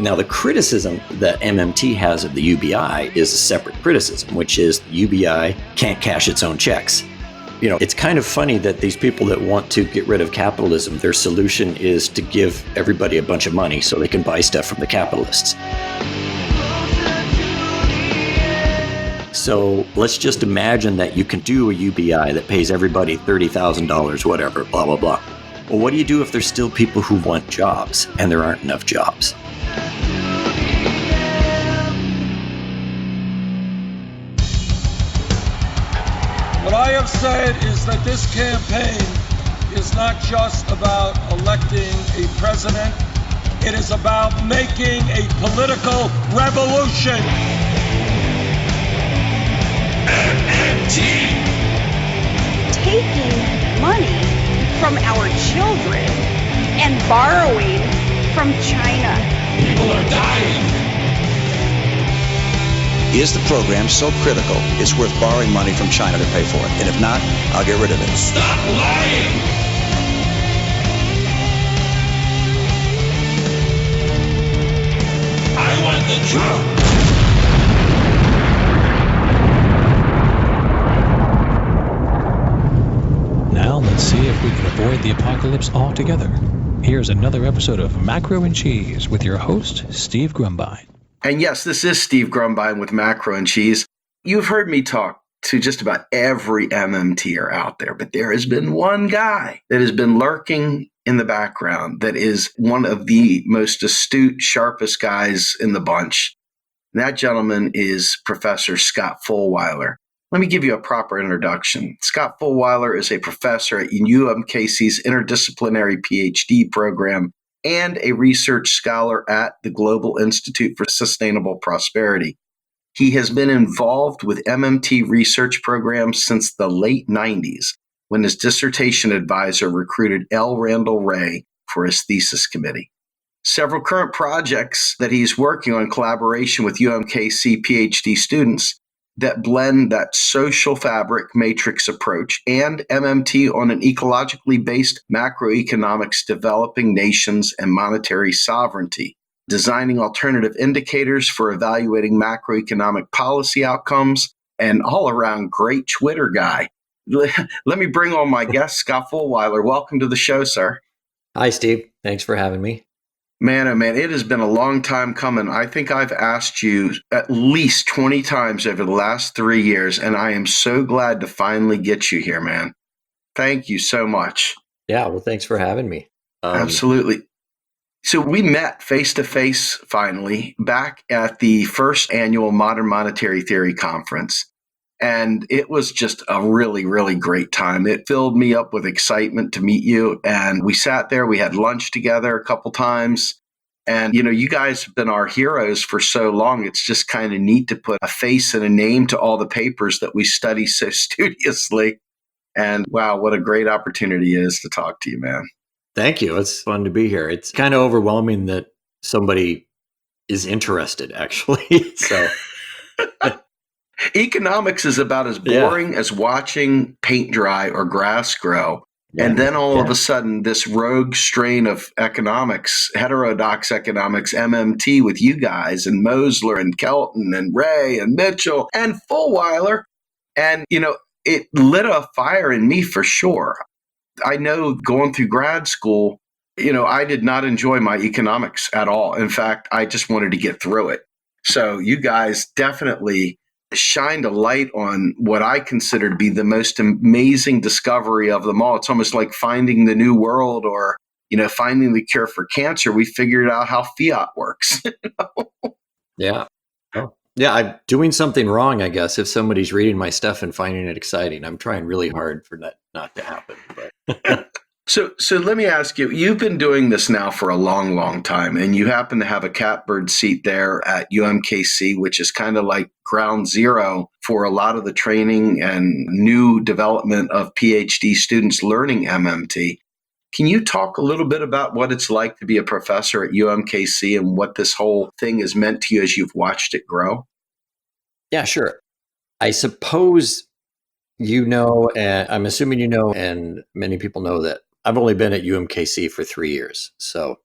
Now, the criticism that MMT has of the UBI is a separate criticism, which is the UBI can't cash its own checks. It's kind of funny that these people that want to get rid of capitalism, their solution is to give everybody a bunch of money so they can buy stuff from the capitalists. So let's just imagine that you can do a UBI that pays everybody $30,000, whatever, blah, blah, blah. Well, what do you do if there's still people who want jobs and there aren't enough jobs? What I have said is that this campaign is not just about electing a president. It is about making a political revolution. MMT. Taking money from our children and borrowing from China. People are dying. Is the program so critical it's worth borrowing money from China to pay for it? And if not, I'll get rid of it. Stop lying! I want the truth! Now let's see if we can avoid the apocalypse altogether. Here's another episode of Macro and Cheese with your host, Steve Grumbine. And yes, this is Steve Grumbine with Macro and Cheese. You've heard me talk to just about every MMTer out there, but there has been one guy that has been lurking in the background that is one of the most astute, sharpest guys in the bunch. And that gentleman is Professor Scott Fullwiler. Let me give you a proper introduction. Scott Fullwiler is a professor at UMKC's interdisciplinary PhD program and a research scholar at the Global Institute for Sustainable Prosperity. He has been involved with MMT research programs since the late 90s, when his dissertation advisor recruited Randall Wray for his thesis committee. Several current projects that he's working on in collaboration with UMKC PhD students that blend that social fabric matrix approach and MMT on an ecologically based macroeconomics developing nations and monetary sovereignty, designing alternative indicators for evaluating macroeconomic policy outcomes, and all around great Twitter guy. Let me bring on my guest, Scott Fullwiler. Welcome to the show, sir. Hi, Steve. Thanks for having me. Man, oh man, it has been a long time coming. I think I've asked you at least 20 times over the last 3 years, and I am so glad to finally get you here, man. Thank you so much. Yeah, well, thanks for having me. Absolutely. So we met face-to-face finally back at the first annual Modern Monetary Theory Conference. And it was just a really, really great time. It filled me up with excitement to meet you. And we sat there, we had lunch together a couple times. And, you guys have been our heroes for so long. It's just kind of neat to put a face and a name to all the papers that we study so studiously. And wow, what a great opportunity it is to talk to you, man. Thank you. It's fun to be here. It's kind of overwhelming that somebody is interested, actually. So economics is about as boring as watching paint dry or grass grow. Yeah. And then all of a sudden, this rogue strain of economics, heterodox economics, MMT with you guys and Mosler and Kelton and Ray and Mitchell and Fullwiler. And, it lit a fire in me for sure. I know going through grad school, I did not enjoy my economics at all. In fact, I just wanted to get through it. So you guys definitely shined a light on what I consider to be the most amazing discovery of them all. It's almost like finding the new world or, finding the cure for cancer. We figured out how fiat works. Yeah. Oh. Yeah, I'm doing something wrong, I guess, if somebody's reading my stuff and finding it exciting. I'm trying really hard for that not to happen. But So let me ask you, you've been doing this now for a long, long time, and you happen to have a catbird seat there at UMKC, which is kind of like ground zero for a lot of the training and new development of PhD students learning MMT. Can you talk a little bit about what it's like to be a professor at UMKC and what this whole thing has meant to you as you've watched it grow? Yeah, sure. I suppose I'm assuming and many people know that I've only been at UMKC for 3 years. So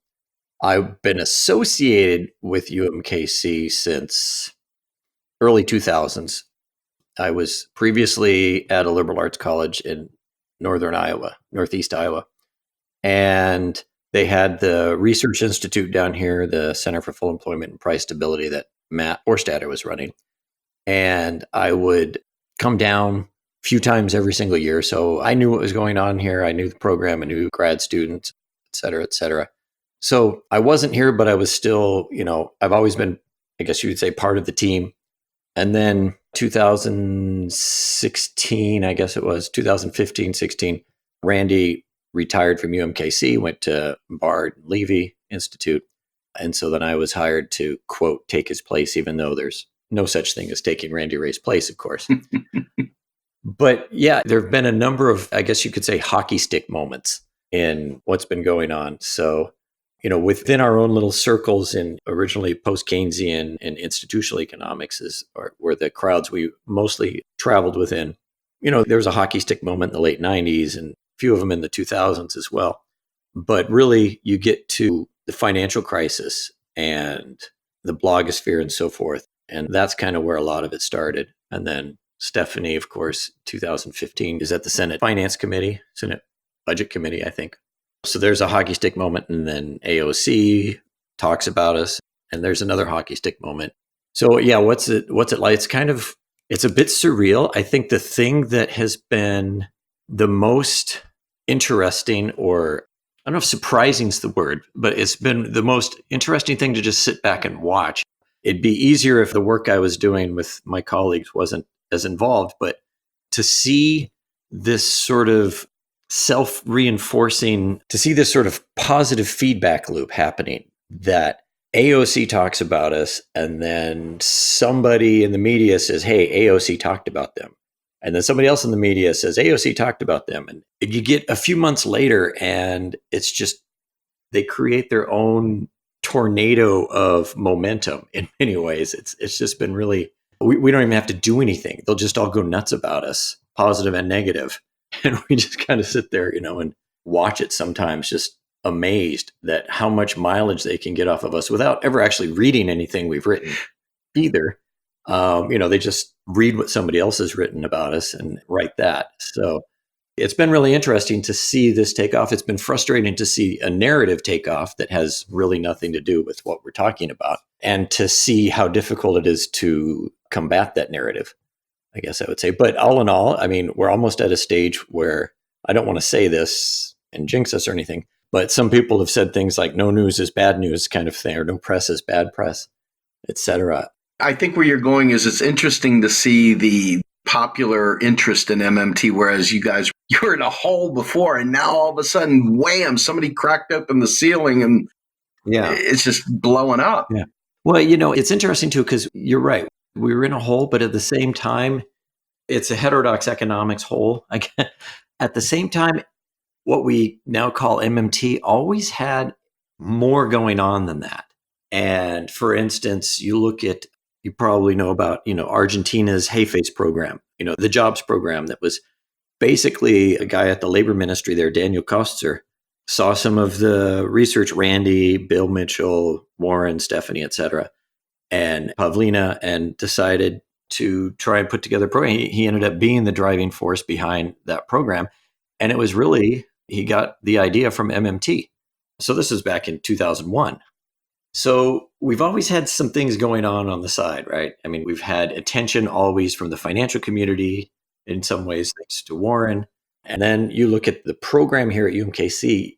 I've been associated with UMKC since early 2000s. I was previously at a liberal arts college in northeast Iowa. And they had the Research Institute down here, the Center for Full Employment and Price Stability that Matt Orstadter was running. And I would come down a few times every single year. So I knew what was going on here. I knew the program, I knew grad students, et cetera, et cetera. So I wasn't here, but I was still, I've always been, I guess you would say, part of the team. And then 2016, I guess it was 2015, 16, Randy retired from UMKC, went to Bard Levy Institute. And so then I was hired to, quote, take his place, even though there's no such thing as taking Randy Wray's place, of course. But yeah, there have been a number of, I guess you could say, hockey stick moments in what's been going on. So, within our own little circles in originally post-Keynesian and institutional economics were the crowds we mostly traveled within. There was a hockey stick moment in the late 90s and a few of them in the 2000s as well. But really, you get to the financial crisis and the blogosphere and so forth. And that's kind of where a lot of it started. And then Stephanie, of course, 2015 is at the Senate Finance Committee, Senate Budget Committee, I think. So there's a hockey stick moment, and then AOC talks about us, and there's another hockey stick moment. So yeah, what's it like? It's a bit surreal. I think the thing that has been the most interesting, or I don't know if surprising is the word, but it's been the most interesting thing to just sit back and watch. It'd be easier if the work I was doing with my colleagues wasn't as involved, but to see this sort of self-reinforcing, to see this sort of positive feedback loop happening, that AOC talks about us, and then somebody in the media says, hey, AOC talked about them. And then somebody else in the media says, AOC talked about them. And you get a few months later, and it's just, they create their own tornado of momentum in many ways. It's just been really, we don't even have to do anything. They'll just all go nuts about us, positive and negative. And we just kind of sit there, and watch it sometimes, just amazed that how much mileage they can get off of us without ever actually reading anything we've written either. They just read what somebody else has written about us and write that. So it's been really interesting to see this take off. It's been frustrating to see a narrative take off that has really nothing to do with what we're talking about, and to see how difficult it is to combat that narrative, I guess I would say. But all in all, I mean, we're almost at a stage where, I don't want to say this and jinx us or anything, but some people have said things like no news is bad news kind of thing, or no press is bad press, etc. I think where you're going is it's interesting to see the popular interest in MMT, whereas you guys, you were in a hole before, and now all of a sudden, wham, somebody cracked open the ceiling and it's just blowing up. Yeah. Well, it's interesting too, because you're right. We were in a hole, but at the same time, it's a heterodox economics hole. At the same time, what we now call MMT always had more going on than that. And for instance, you probably know about, Argentina's Hay Face program, the jobs program that was basically a guy at the labor ministry there, Daniel Kostzer, saw some of the research, Randy, Bill Mitchell, Warren, Stephanie, et cetera, and Pavlina, and decided to try and put together a program. He ended up being the driving force behind that program. And it was really, he got the idea from MMT. So this is back in 2001. So we've always had some things going on the side, right? I mean, we've had attention always from the financial community, in some ways, thanks to Warren. And then you look at the program here at UMKC,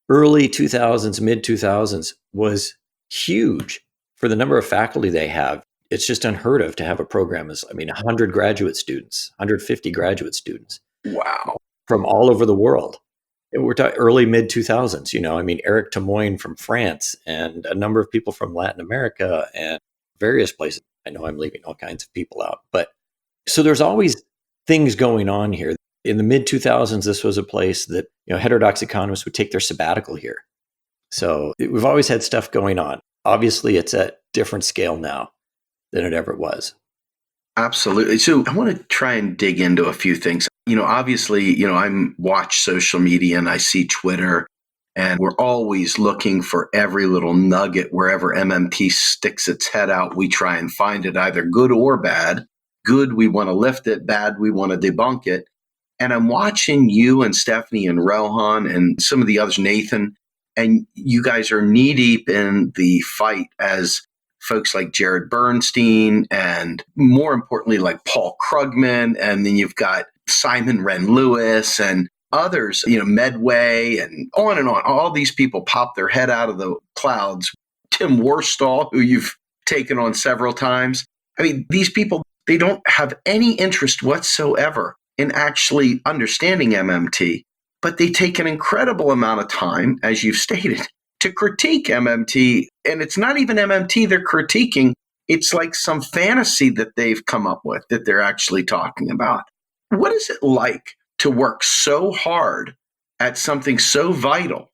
early 2000s, mid 2000s was huge for the number of faculty they have. It's just unheard of to have a program 100 graduate students, 150 graduate students. Wow. From all over the world. And we're talking early, mid 2000s, Eric Tamoin from France, and a number of people from Latin America and various places. I know I'm leaving all kinds of people out, but so there's always things going on here. In the mid 2000s, this was a place that, heterodox economists would take their sabbatical here. So we've always had stuff going on. Obviously, it's at different scale now than it ever was. Absolutely. So I want to try and dig into a few things. Obviously, I watch social media and I see Twitter, And we're always looking for every little nugget wherever MMT sticks its head out. We try and find it, either good or bad. Good, we want to lift it. Bad, we want to debunk it. And I'm watching you and Stephanie and Rohan and some of the others, Nathan, and you guys are knee deep in the fight as folks like Jared Bernstein and, more importantly, like Paul Krugman. And then you've got Simon Wren-Lewis and others, Medway and on. All these people pop their head out of the clouds. Tim Worstall, who you've taken on several times. I mean, these people, they don't have any interest whatsoever in actually understanding MMT, but they take an incredible amount of time, as you've stated, to critique MMT. And it's not even MMT they're critiquing. It's like some fantasy that they've come up with that they're actually talking about. What is it like to work so hard at something so vital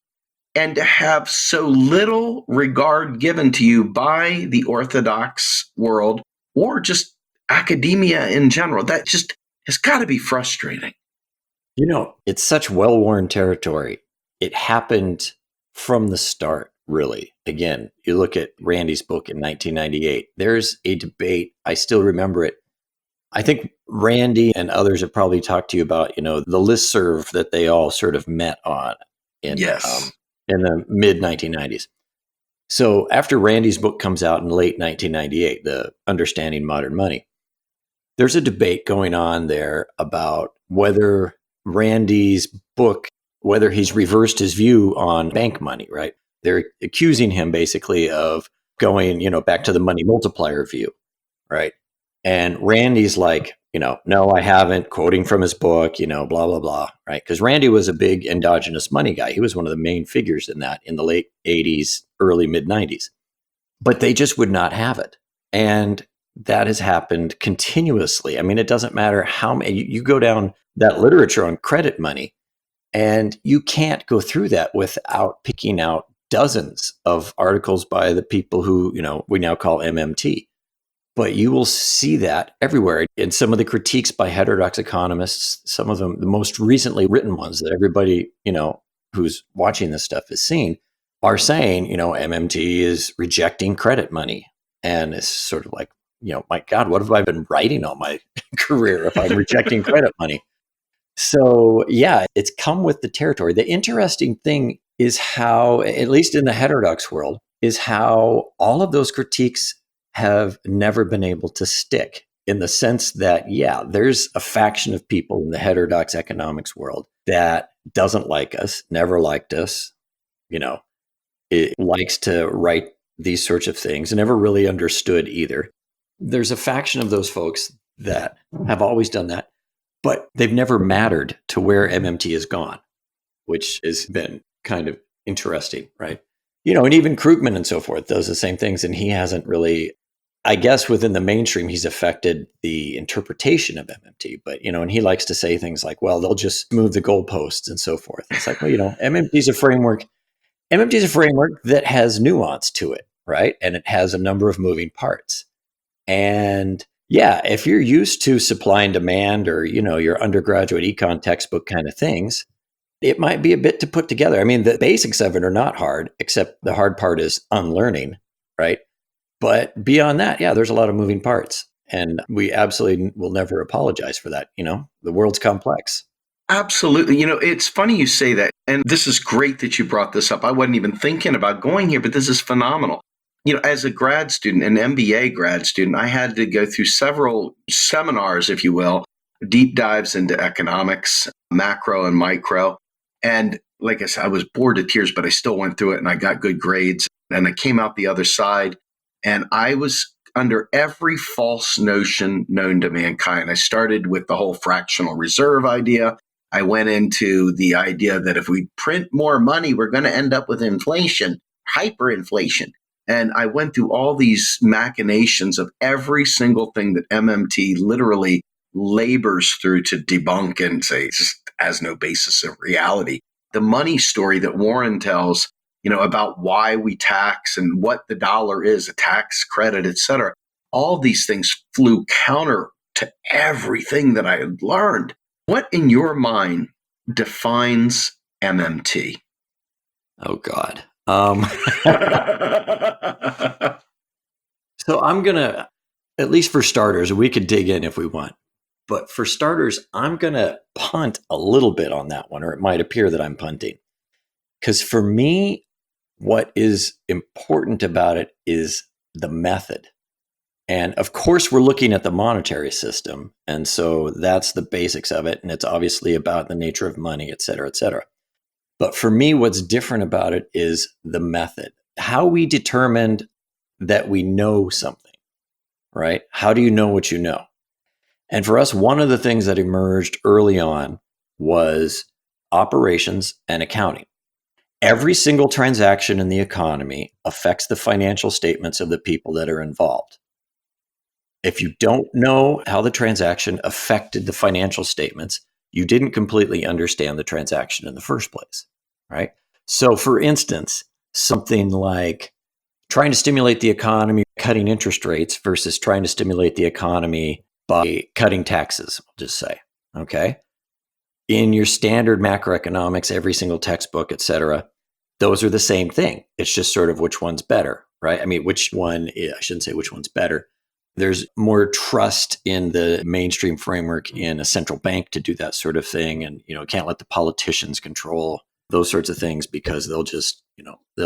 and to have so little regard given to you by the Orthodox world or just academia in general? That just has got to be frustrating. It's such well-worn territory. It happened from the start, really. Again, you look at Randy's book in 1998. There's a debate. I still remember it. I think Randy and others have probably talked to you about, the listserv that they all sort of met on in the mid 1990s. So after Randy's book comes out in late 1998, The Understanding Modern Money, there's a debate going on there about whether Randy's book, whether he's reversed his view on bank money, right? They're accusing him basically of going, back to the money multiplier view, right? And Randy's like, no, I haven't, quoting from his book, blah, blah, blah, right? Because Randy was a big endogenous money guy. He was one of the main figures in that in the late 80s, early mid 90s. But they just would not have it. And that has happened continuously. I mean, it doesn't matter how many, you go down that literature on credit money, and you can't go through that without picking out dozens of articles by the people who, we now call MMT. But you will see that everywhere. In some of the critiques by heterodox economists, some of them, the most recently written ones that everybody, who's watching this stuff has seen, are saying, MMT is rejecting credit money. And it's sort of like, my God, what have I been writing all my career if I'm rejecting credit money? So yeah, it's come with the territory. The interesting thing is how, at least in the heterodox world, is how all of those critiques have never been able to stick, in the sense that, yeah, there's a faction of people in the heterodox economics world that doesn't like us, never liked us, it likes to write these sorts of things, never really understood either. There's a faction of those folks that have always done that, but they've never mattered to where MMT has gone, which has been kind of interesting, right? And even Krugman and so forth does the same things, and he hasn't really, I guess within the mainstream, he's affected the interpretation of MMT, but, and he likes to say things like, well, they'll just move the goalposts and so forth. It's like, well, MMT is a framework that has nuance to it, right? And it has a number of moving parts. And yeah, if you're used to supply and demand or, your undergraduate econ textbook kind of things, it might be a bit to put together. I mean, the basics of it are not hard, except the hard part is unlearning, right? But beyond that, yeah, there's a lot of moving parts. And we absolutely will never apologize for that. The world's complex. Absolutely. It's funny you say that. And this is great that you brought this up. I wasn't even thinking about going here, but this is phenomenal. As a grad student, an MBA grad student, I had to go through several seminars, if you will, deep dives into economics, macro and micro. And like I said, I was bored to tears, but I still went through it and I got good grades. And I came out the other side and I was under every false notion known to mankind. I started with the whole fractional reserve idea. I went into the idea that if we print more money, we're going to end up with inflation, hyperinflation. And I went through all these machinations of every single thing that MMT literally labors through to debunk and say it just has no basis of reality. The money story that Warren tells, about why we tax and what the dollar is, a tax credit, et cetera, all these things flew counter to everything that I had learned. What in your mind defines MMT? Oh, God. So I'm going to, at least for starters, we could dig in if we want. But for starters, I'm going to punt a little bit on that one, or it might appear that I'm punting. Because for me, what is important about it is the method. And of course, we're looking at the monetary system. And so that's the basics of it. And it's obviously about the nature of money, et cetera, et cetera. But for me, what's different about it is the method. How we determined that we know something, right? How do you know what you know? And for us, one of the things that emerged early on was operations and accounting. Every single transaction in the economy affects the financial statements of the people that are involved. If you don't know how the transaction affected the financial statements, you didn't completely understand the transaction in the first place, right? So for instance, something like trying to stimulate the economy, cutting interest rates versus trying to stimulate the economy by cutting taxes, I'll just say, okay? In your standard macroeconomics, every single textbook, et cetera, those are the same thing. It's just sort of which one's better, right? I mean, I shouldn't say which one's better. There's more trust in the mainstream framework in a central bank to do that sort of thing. And, can't let the politicians control those sorts of things because they'll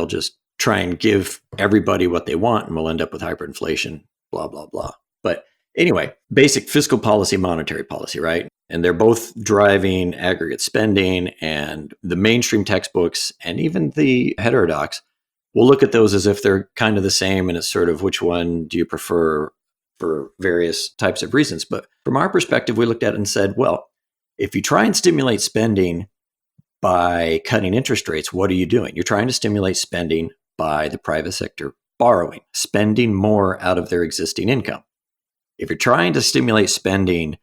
just try and give everybody what they want and we'll end up with hyperinflation, blah, blah, blah. But anyway, basic fiscal policy, monetary policy, right? And they're both driving aggregate spending, and the mainstream textbooks and even the heterodox will look at those as if they're kind of the same. And it's sort of which one do you prefer for various types of reasons. But from our perspective, we looked at it and said, well, if you try and stimulate spending by cutting interest rates, what are you doing? You're trying to stimulate spending by the private sector borrowing, spending more out of their existing income. If you're trying to stimulate spending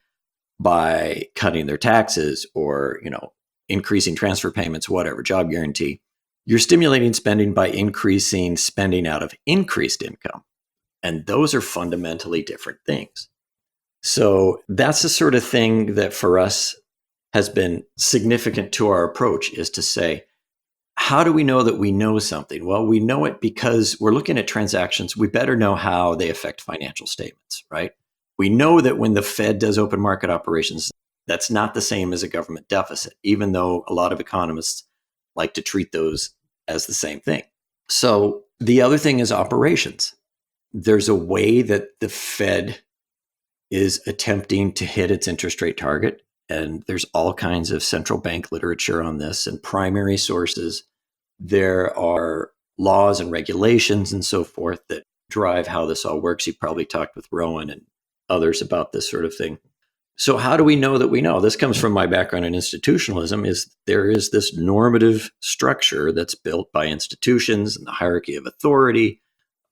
by cutting their taxes or, increasing transfer payments, whatever, job guarantee, you're stimulating spending by increasing spending out of increased income. And those are fundamentally different things. So that's the sort of thing that for us has been significant to our approach, is to say, how do we know that we know something? Well, we know it because we're looking at transactions. We better know how they affect financial statements, right? We know that when the Fed does open market operations, that's not the same as a government deficit, even though a lot of economists like to treat those as the same thing. So the other thing is operations. There's a way that the Fed is attempting to hit its interest rate target. And there's all kinds of central bank literature on this and primary sources. There are laws and regulations and so forth that drive how this all works. You probably talked with Rowan and others about this sort of thing. So how do we know that we know? This comes from my background in institutionalism, is there is this normative structure that's built by institutions and the hierarchy of authority,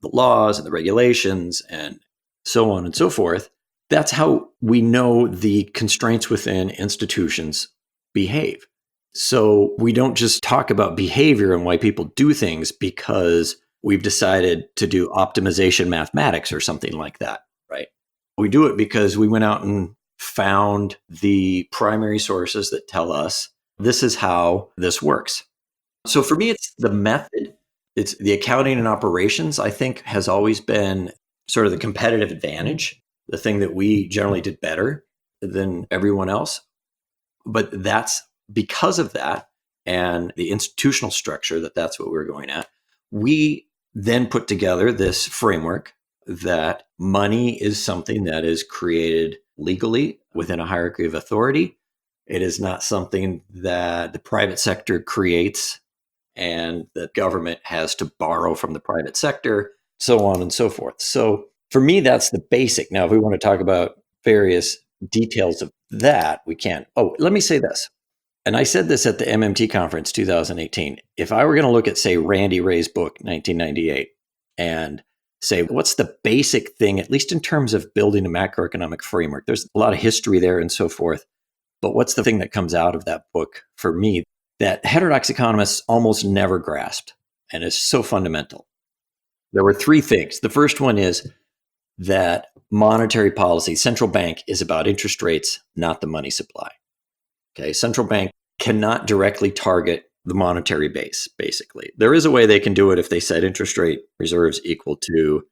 the laws and the regulations and so on and so forth. That's how we know the constraints within institutions behave. So we don't just talk about behavior and why people do things because we've decided to do optimization mathematics or something like that, right? We do it because we went out and found the primary sources that tell us this is how this works. So for me, it's the method. It's the accounting and operations, I think, has always been sort of the competitive advantage, the thing that we generally did better than everyone else. But that's because of that and the institutional structure that's what we're going at. We then put together this framework that money is something that is created legally within a hierarchy of authority. It is not something that the private sector creates and the government has to borrow from the private sector, so on and so forth. So for me, that's the basic. Now, if we want to talk about various details of that, we can. Oh, let me say this. And I said this at the MMT conference 2018. If I were going to look at, say, Randy Wray's book, 1998, and say, what's the basic thing, at least in terms of building a macroeconomic framework? There's a lot of history there and so forth. But what's the thing that comes out of that book for me that heterodox economists almost never grasped and is so fundamental? There were three things. The first one is that monetary policy, central bank, is about interest rates, not the money supply. Okay, central bank cannot directly target the monetary base, basically. There is a way they can do it if they set interest rate reserves equal to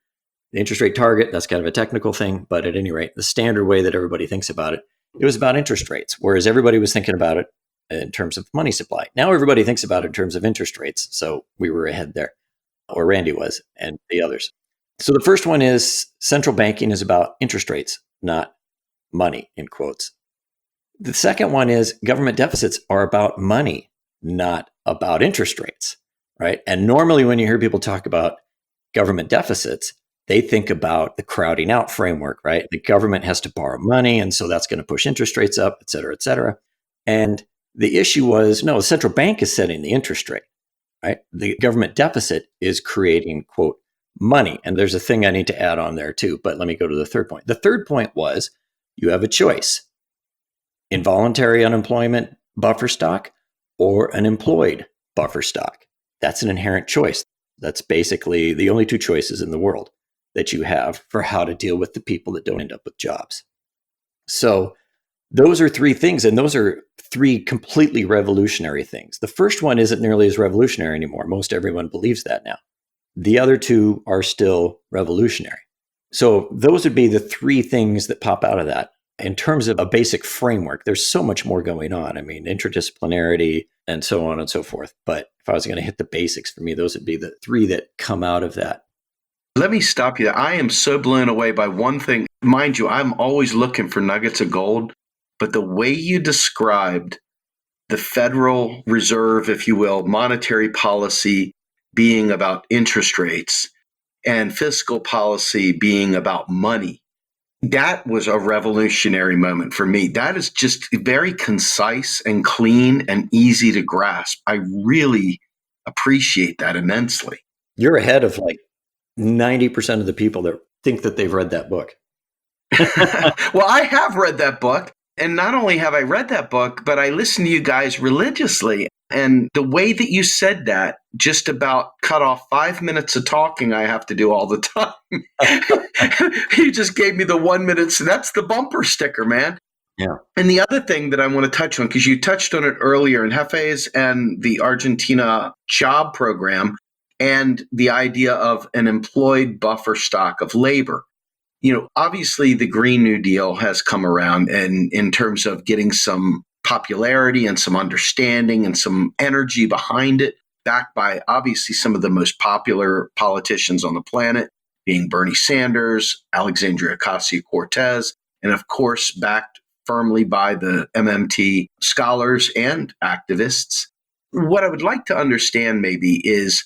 the interest rate target. That's kind of a technical thing. But at any rate, the standard way that everybody thinks about it, it was about interest rates, whereas everybody was thinking about it in terms of money supply. Now everybody thinks about it in terms of interest rates. So we were ahead there, or Randy was, and the others. So the first one is central banking is about interest rates, not money, in quotes. The second one is government deficits are about money, not about interest rates, right? And normally when you hear people talk about government deficits, they think about the crowding out framework, right? The government has to borrow money, and so that's going to push interest rates up, et cetera, et cetera. And the issue was, no, the central bank is setting the interest rate, right? The government deficit is creating, quote, money. And there's a thing I need to add on there too, but let me go to the third point. The third point was you have a choice: involuntary unemployment buffer stock or an employed buffer stock. That's an inherent choice. That's basically the only two choices in the world that you have for how to deal with the people that don't end up with jobs. So those are three things, and those are three completely revolutionary things. The first one isn't nearly as revolutionary anymore. Most everyone believes that now. The other two are still revolutionary. So those would be the three things that pop out of that. In terms of a basic framework, there's so much more going on. I mean, interdisciplinarity and so on and so forth. But if I was going to hit the basics, for me, those would be the three that come out of that. Let me stop you. I am so blown away by one thing. Mind you, I'm always looking for nuggets of gold, but the way you described the Federal Reserve, if you will, monetary policy being about interest rates and fiscal policy being about money, that was a revolutionary moment for me. That is just very concise and clean and easy to grasp. I really appreciate that immensely. You're ahead of like 90% of the people that think that they've read that book. Well, I have read that book. And not only have I read that book, but I listen to you guys religiously. And the way that you said that just about cut off 5 minutes of talking I have to do all the time. You just gave me the 1 minute. So that's the bumper sticker, man. Yeah. And the other thing that I want to touch on, because you touched on it earlier in Jefes and the Argentina job program and the idea of an employed buffer stock of labor. You know, obviously the Green New Deal has come around and in terms of getting some popularity and some understanding and some energy behind it, backed by obviously some of the most popular politicians on the planet, being Bernie Sanders, Alexandria Ocasio-Cortez, and of course backed firmly by the MMT scholars and activists. What I would like to understand maybe is,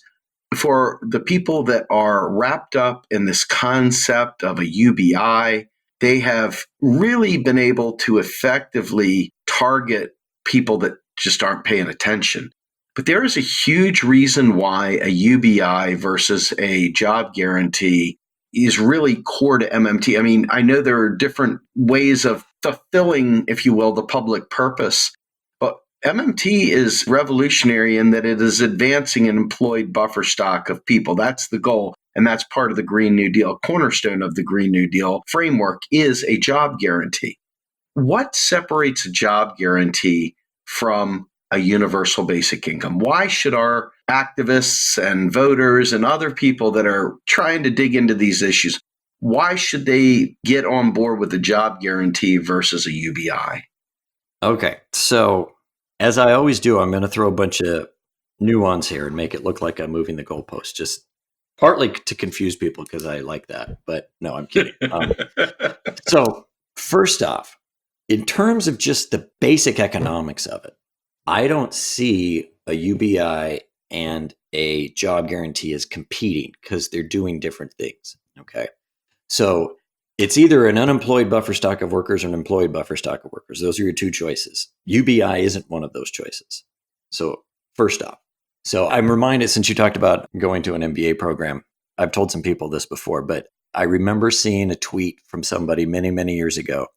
for the people that are wrapped up in this concept of a UBI, they have really been able to effectively target people that just aren't paying attention. But there is a huge reason why a UBI versus a job guarantee is really core to MMT. I mean, I know there are different ways of fulfilling, if you will, the public purpose. MMT is revolutionary in that it is advancing an employed buffer stock of people. That's the goal. And that's part of the Green New Deal. Cornerstone of the Green New Deal framework is a job guarantee. What separates a job guarantee from a universal basic income? Why should our activists and voters and other people that are trying to dig into these issues, why should they get on board with a job guarantee versus a UBI? Okay, so as I always do, I'm going to throw a bunch of nuance here and make it look like I'm moving the goalpost, just partly to confuse people because I like that. But no, I'm kidding. So first off, in terms of just the basic economics of it, I don't see a UBI and a job guarantee as competing because they're doing different things. Okay. So it's either an unemployed buffer stock of workers or an employed buffer stock of workers. Those are your two choices. UBI isn't one of those choices. So first off, so I'm reminded, since you talked about going to an MBA program, I've told some people this before, but I remember seeing a tweet from somebody many, many years ago.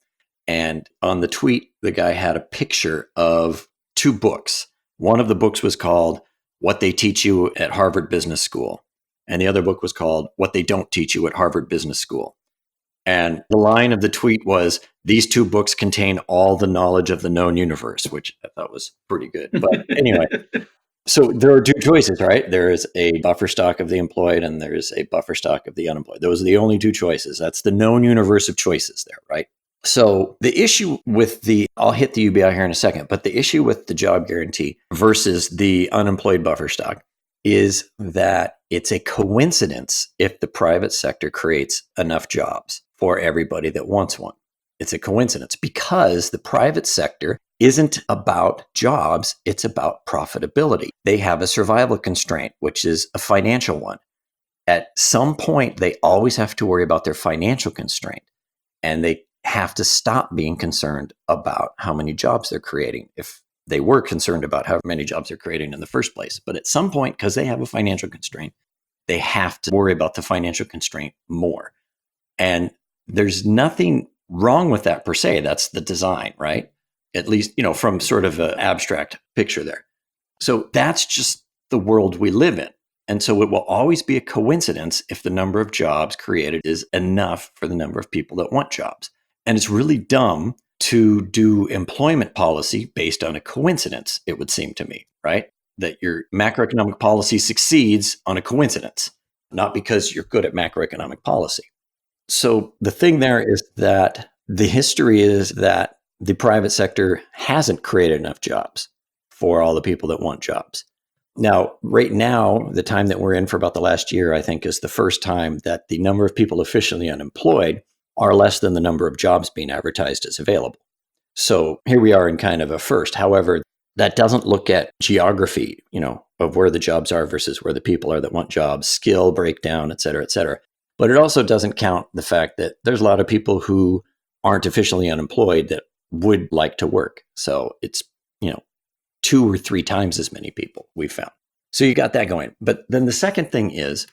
And on the tweet, the guy had a picture of two books. One of the books was called What They Teach You at Harvard Business School. And the other book was called What They Don't Teach You at Harvard Business School. And the line of the tweet was, these two books contain all the knowledge of the known universe, which I thought was pretty good. But anyway, So there are two choices, right? There is a buffer stock of the employed and there is a buffer stock of the unemployed. Those are the only two choices. That's the known universe of choices there, right? So the issue with I'll hit the UBI here in a second, but the issue with the job guarantee versus the unemployed buffer stock is that it's a coincidence if the private sector creates enough jobs for everybody that wants one. It's a coincidence because the private sector isn't about jobs, it's about profitability. They have a survival constraint, which is a financial one. At some point, they always have to worry about their financial constraint, and they have to stop being concerned about how many jobs they're creating if they were concerned about how many jobs they're creating in the first place. But at some point, because they have a financial constraint, they have to worry about the financial constraint more. And there's nothing wrong with that per se. That's the design, right? At least, from sort of an abstract picture there. So that's just the world we live in. And so it will always be a coincidence if the number of jobs created is enough for the number of people that want jobs. And it's really dumb to do employment policy based on a coincidence, it would seem to me, right? That your macroeconomic policy succeeds on a coincidence, not because you're good at macroeconomic policy. So the thing there is that the history is that the private sector hasn't created enough jobs for all the people that want jobs. Now, right now, the time that we're in for about the last year, I think, is the first time that the number of people officially unemployed are less than the number of jobs being advertised as available. So here we are in kind of a first. However, that doesn't look at geography, of where the jobs are versus where the people are that want jobs, skill breakdown, et cetera, et cetera. But it also doesn't count the fact that there's a lot of people who aren't officially unemployed that would like to work. So it's, 2 or 3 times as many people we've found. So you got that going. But then the second thing is,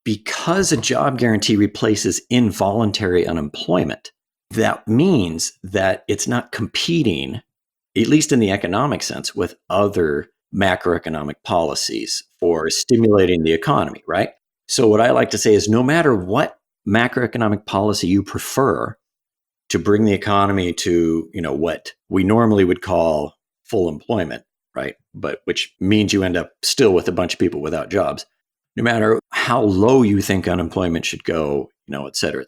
because a job guarantee replaces involuntary unemployment, that means that it's not competing, at least in the economic sense, with other macroeconomic policies for stimulating the economy, right? So what I like to say is no matter what macroeconomic policy you prefer to bring the economy to, what we normally would call full employment, right? But which means you end up still with a bunch of people without jobs. No matter how low you think unemployment should go, et cetera,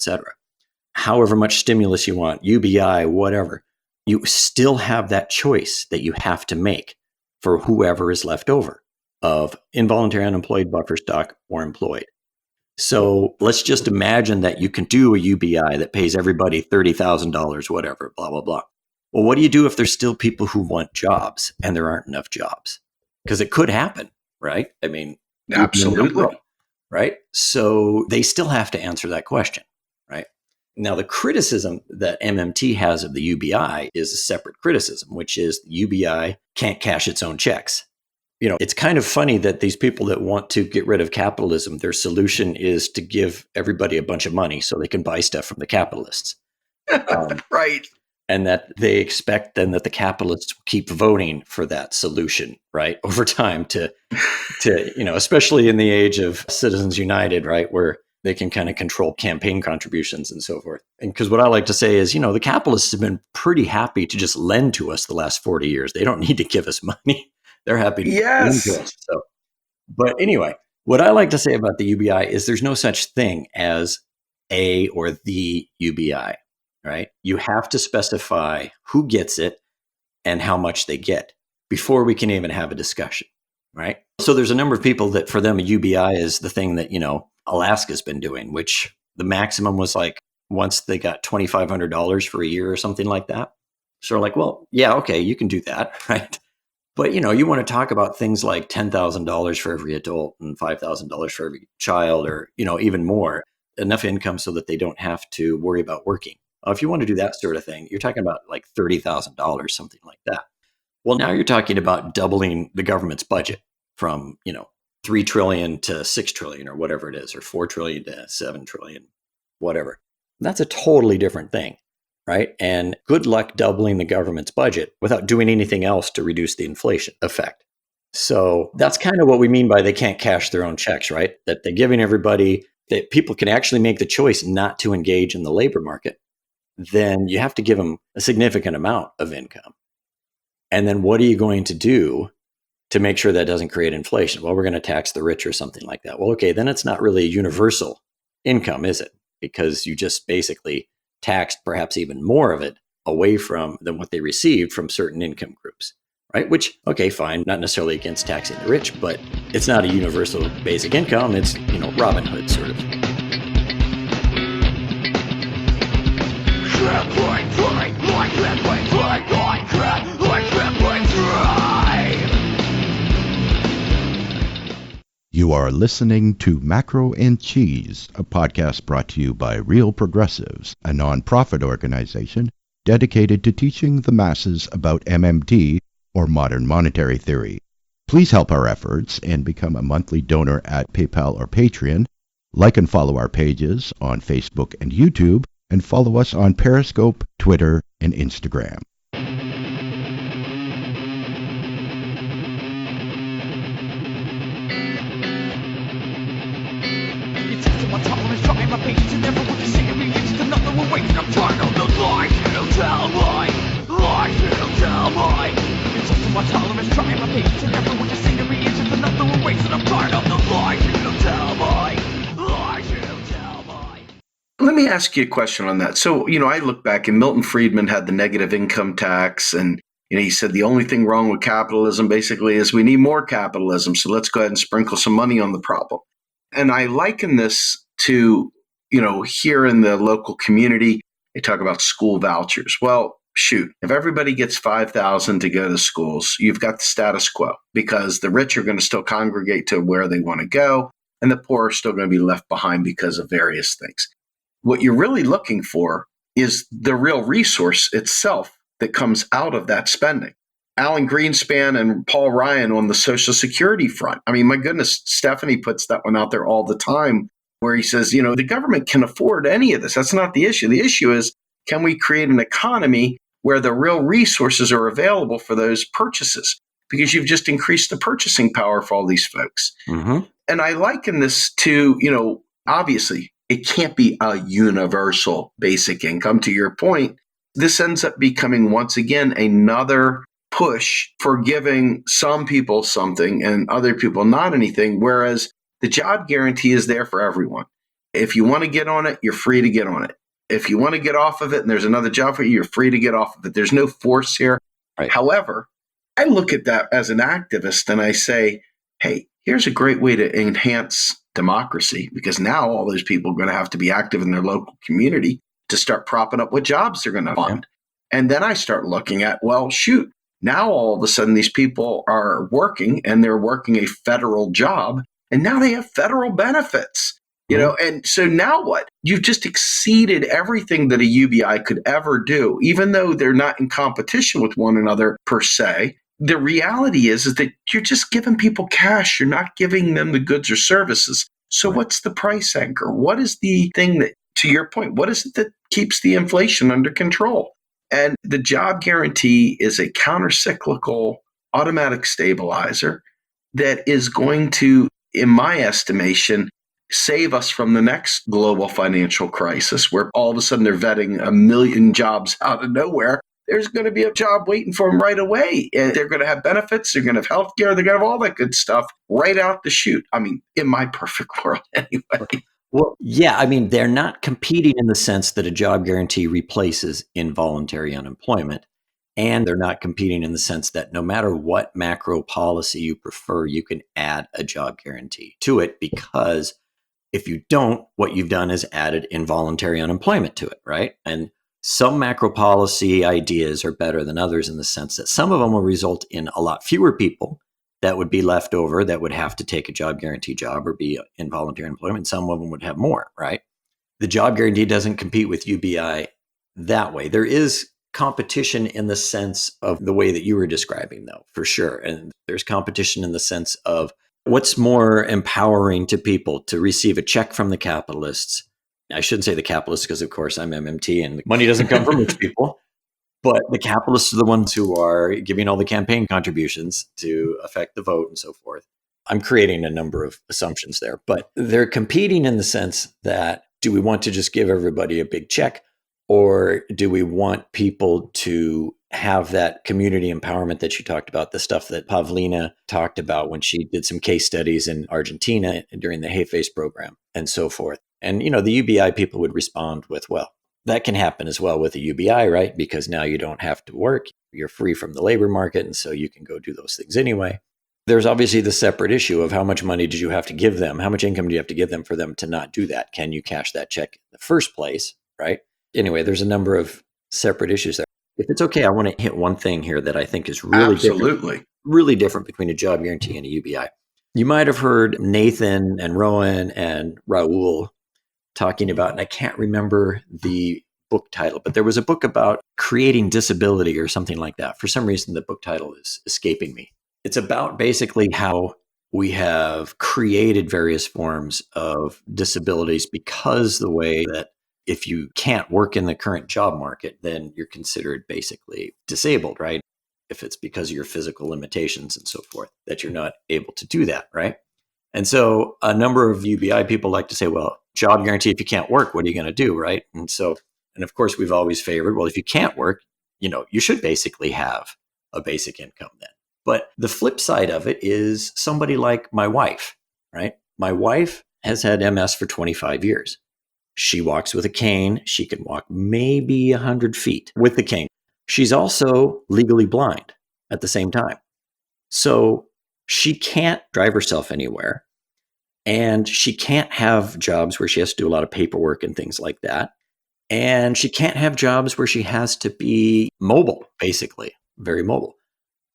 however much stimulus you want, UBI, whatever, you still have that choice that you have to make for whoever is left over of involuntary unemployed buffer stock or employed. So let's just imagine that you can do a UBI that pays everybody $30,000, whatever, blah, blah, blah. Well, what do you do if there's still people who want jobs and there aren't enough jobs? Because it could happen, right? I mean, absolutely. Right? So they still have to answer that question, right? Now, the criticism that MMT has of the UBI is a separate criticism, which is the UBI can't cash its own checks. It's kind of funny that these people that want to get rid of capitalism, their solution is to give everybody a bunch of money so they can buy stuff from the capitalists. Right. And that they expect then that the capitalists will keep voting for that solution, right, over time to especially in the age of Citizens United, right, where they can kind of control campaign contributions and so forth. And because what I like to say is, the capitalists have been pretty happy to just lend to us the last 40 years. They don't need to give us money. They're happy to lend to us. So, but anyway, what I like to say about the UBI is there's no such thing as a or the UBI. Right? You have to specify who gets it and how much they get before we can even have a discussion, right? So there's a number of people that for them a UBI is the thing that, Alaska's been doing, which the maximum was like once they got $2,500 for a year or something like that. So like, well, yeah, okay, you can do that, right? But, you want to talk about things like $10,000 for every adult and $5,000 for every child or, even more, enough income so that they don't have to worry about working. If you want to do that sort of thing, you're talking about like $30,000, something like that. Well, now you're talking about doubling the government's budget from, 3 trillion to 6 trillion or whatever it is, or 4 trillion to 7 trillion, whatever. That's a totally different thing, right? And good luck doubling the government's budget without doing anything else to reduce the inflation effect. So that's kind of what we mean by they can't cash their own checks, right? That they're giving everybody, that people can actually make the choice not to engage in the labor market. Then you have to give them a significant amount of income. And then what are you going to do to make sure that doesn't create inflation. Well, we're going to tax the rich or something like that. Well, okay, then it's not really a universal income, is it? Because you just basically taxed perhaps even more of it away from than what they received from certain income groups, right? Which, okay, fine, not necessarily against taxing the rich, but it's not a universal basic income. It's, Robin Hood sort of. You are listening to Macro and Cheese, a podcast brought to you by Real Progressives, a nonprofit organization dedicated to teaching the masses about MMT, or modern monetary theory. Please help our efforts and become a monthly donor at PayPal or Patreon. Like and follow our pages on Facebook and YouTube, and follow us on Periscope, Twitter, and Instagram. Let me ask you a question on that. So, I look back and Milton Friedman had the negative income tax, and he said the only thing wrong with capitalism basically is we need more capitalism. So let's go ahead and sprinkle some money on the problem. And I liken this to, here in the local community, they talk about school vouchers. Well, shoot, if everybody gets $5,000 to go to schools, you've got the status quo, because the rich are going to still congregate to where they want to go, and the poor are still going to be left behind because of various things. What you're really looking for is the real resource itself that comes out of that spending. Alan Greenspan and Paul Ryan on the Social Security front. I mean, my goodness, Stephanie puts that one out there all the time, where he says, the government can afford any of this. That's not the issue. The issue is, can we create an economy where the real resources are available for those purchases? Because you've just increased the purchasing power for all these folks. Mm-hmm. And I liken this to, obviously, it can't be a universal basic income. To your point, this ends up becoming, once again, another push for giving some people something and other people not anything, whereas the job guarantee is there for everyone. If you want to get on it, you're free to get on it. If you want to get off of it and there's another job for you, you're free to get off of it. There's no force here. Right. However, I look at that as an activist and I say, hey, here's a great way to enhance democracy, because now all those people are going to have to be active in their local community to start propping up what jobs they're going to fund. And then I start looking at, well, shoot, now all of a sudden these people are working and they're working a federal job, and now they have federal benefits, and so now what? You've just exceeded everything that a UBI could ever do, even though they're not in competition with one another per se. The reality is that you're just giving people cash. You're not giving them the goods or services. So what's the price anchor? What is the thing that, to your point, what is it that keeps the inflation under control? And the job guarantee is a countercyclical automatic stabilizer that is going to, in my estimation, save us from the next global financial crisis, where all of a sudden they're vetting 1 million jobs out of nowhere. There's going to be a job waiting for them right away. And they're going to have benefits. They're going to have health care. They're going to have all that good stuff right out the chute. I mean, in my perfect world anyway. Well, yeah, I mean, they're not competing in the sense that a job guarantee replaces involuntary unemployment. And they're not competing in the sense that no matter what macro policy you prefer, you can add a job guarantee to it, because if you don't, what you've done is added involuntary unemployment to it, right? And some macro policy ideas are better than others in the sense that some of them will result in a lot fewer people that would be left over that would have to take a job guarantee job or be involuntary employment. Some of them would have more, right? The job guarantee doesn't compete with UBI that way. There is competition in the sense of the way that you were describing, though, for sure. And there's competition in the sense of what's more empowering to people, to receive a check from the capitalists. I shouldn't say the capitalists because, of course, I'm MMT and money doesn't come from rich people. But the capitalists are the ones who are giving all the campaign contributions to affect the vote and so forth. I'm creating a number of assumptions there, but they're competing in the sense that, do we want to just give everybody a big check, or do we want people to have that community empowerment that you talked about, the stuff that Pavlina talked about when she did some case studies in Argentina during the Hay Face program and so forth. And, the UBI people would respond with, well, that can happen as well with the UBI, right? Because now you don't have to work. You're free from the labor market. And so you can go do those things anyway. There's obviously the separate issue of how much money did you have to give them? How much income do you have to give them for them to not do that? Can you cash that check in the first place, right? Anyway, there's a number of separate issues there. If it's okay, I want to hit one thing here that I think is really different between a job guarantee and a UBI. You might have heard Nathan and Rowan and Raul talking about, and I can't remember the book title, but there was a book about creating disability or something like that. For some reason, the book title is escaping me. It's about basically how we have created various forms of disabilities because the way that if you can't work in the current job market, then you're considered basically disabled, right? If it's because of your physical limitations and so forth, that you're not able to do that, right? And so a number of UBI people like to say, well, job guarantee, if you can't work, what are you going to do, right? And of course, we've always favored, well, if you can't work, you should basically have a basic income then. But the flip side of it is somebody like my wife, right? My wife has had MS for 25 years. She walks with a cane. She can walk maybe 100 feet with the cane. She's also legally blind at the same time. So she can't drive herself anywhere. And she can't have jobs where she has to do a lot of paperwork and things like that. And she can't have jobs where she has to be mobile, basically, very mobile.